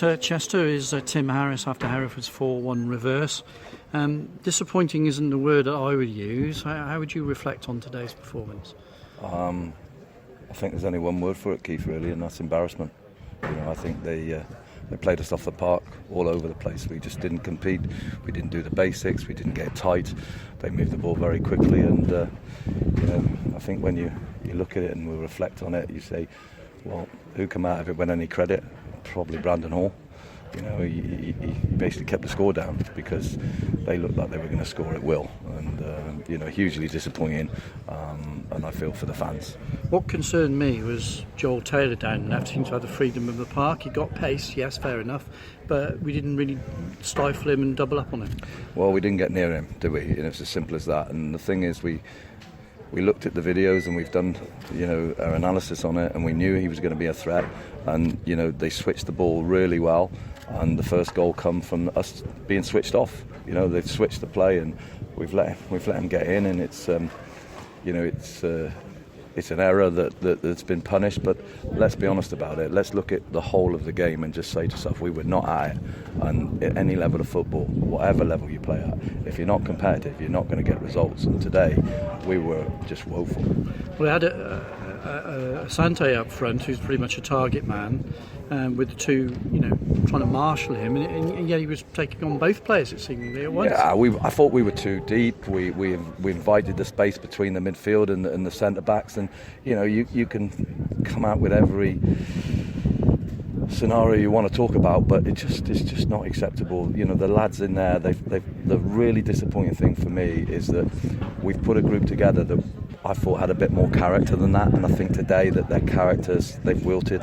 Chester is Tim Harris after Hereford's 4-1 reverse. Disappointing isn't the word that I would use. How would you reflect on today's performance? I think there's only one word for it, Keith, really, and that's embarrassment. I think they played us off the park all over the place. We just didn't compete. We didn't do the basics. We didn't get tight. They moved the ball very quickly, and I think when you look at it and we reflect on it, you say, well, who come out of it with any credit? Probably Brandon Hall. He basically kept the score down because they looked like they were going to score at will, and hugely disappointing. And I feel for the fans. What concerned me was Joel Taylor down left. Seemed to have the freedom of the park. He got pace, yes, fair enough, but we didn't really stifle him and double up on him. Well, we didn't get near him, did we? It's as simple as that. And the thing is, we looked at the videos and we've done, our analysis on it, and we knew he was going to be a threat. And they switched the ball really well, and the first goal come from us being switched off. They've switched the play, and we've let him get in, and it's an error that's been punished. But let's be honest about it. Let's look at the whole of the game and just say to yourself, we were not at it. And at any level of football, whatever level you play at, if you're not competitive, you're not going to get results. And today, we were just woeful. Well, we had a Sante up front, who's pretty much a target man, with the two, trying to marshal him, and yet he was taking on both players, it seemingly, at once. Yeah, I thought we were too deep. We invited the space between the midfield and the centre backs, and you can come out with every scenario you want to talk about, but it's just not acceptable. The lads in there, the really disappointing thing for me is that we've put a group together that I thought had a bit more character than that, and I think today that their characters, they've wilted.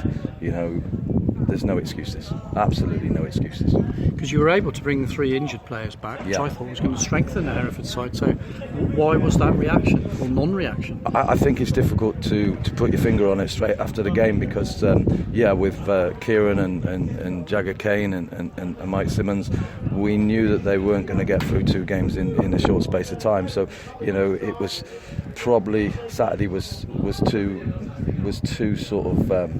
There's no excuses, absolutely no excuses. Because you were able to bring the 3 injured players back, which I thought was going to strengthen the Hereford side. So why was that reaction or non-reaction? I think it's difficult to put your finger on it straight after the game because, with Kieran and Jagger Kane and Mike Simmons, we knew that they weren't going to get through 2 games in a short space of time. So, it was probably Saturday was too sort of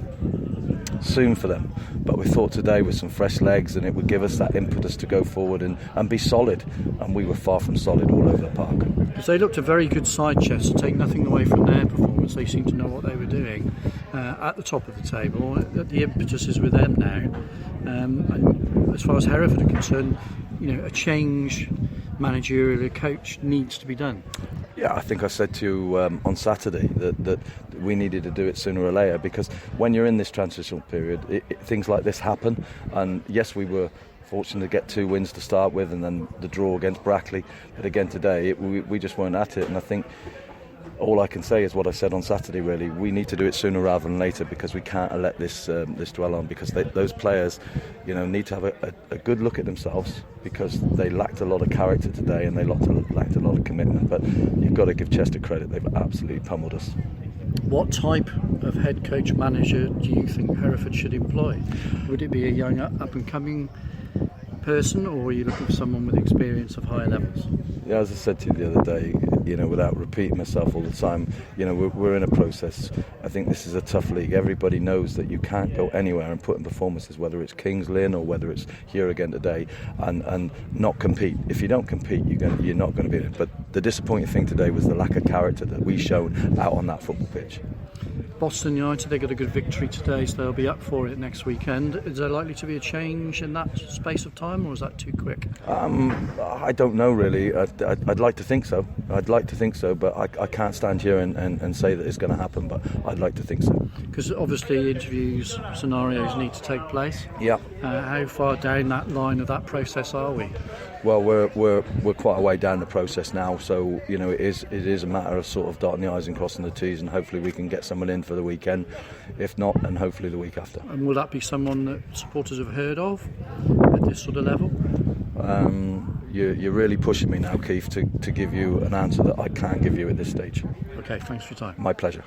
soon for them, but we thought today with some fresh legs and it would give us that impetus to go forward and be solid, and we were far from solid all over the park. Because they looked a very good side, Chester, take nothing away from their performance. They seemed to know what they were doing at the top of the table. The impetus is with them now, and as far as Hereford are concerned, a change managerial, a coach needs to be done. Yeah, I think I said to you on Saturday that we needed to do it sooner or later, because when you're in this transitional period, things like this happen. And yes, we were fortunate to get 2 wins to start with, and then the draw against Brackley. But again today, we just weren't at it. And I think all I can say is what I said on Saturday, really. We need to do it sooner rather than later, because we can't let this dwell on, because those players need to have a good look at themselves, because they lacked a lot of character today and they lacked a lot of commitment. But you've got to give Chester credit. They've absolutely pummeled us. What type of head coach manager do you think Hereford should employ? Would it be a young up-and-coming person, or are you looking for someone with experience of higher levels? Yeah, as I said to you the other day, without repeating myself all the time, we're in a process. I think this is a tough league. Everybody knows that you can't go anywhere and put in performances, whether it's Kings Lynn or whether it's here again today, and not compete. If you don't compete, you're not going to be in it. But the disappointing thing today was the lack of character that we showed out on that football pitch. Boston United, they got a good victory today, so they'll be up for it next weekend. Is there likely to be a change in that space of time, or is that too quick? I don't know, really. I'd like to think so. But I can't stand here and say that it's going to happen, but I'd like to think so. Because obviously interviews, scenarios need to take place. Yeah. How far down that line of that process are we? Well, we're quite a way down the process now, so it is a matter of sort of dotting the I's and crossing the T's, and hopefully we can get someone in for the weekend. If not, then hopefully the week after. And will that be someone that supporters have heard of at this sort of level? You're really pushing me now, Keith, to give you an answer that I can't give you at this stage. Okay, thanks for your time. My pleasure.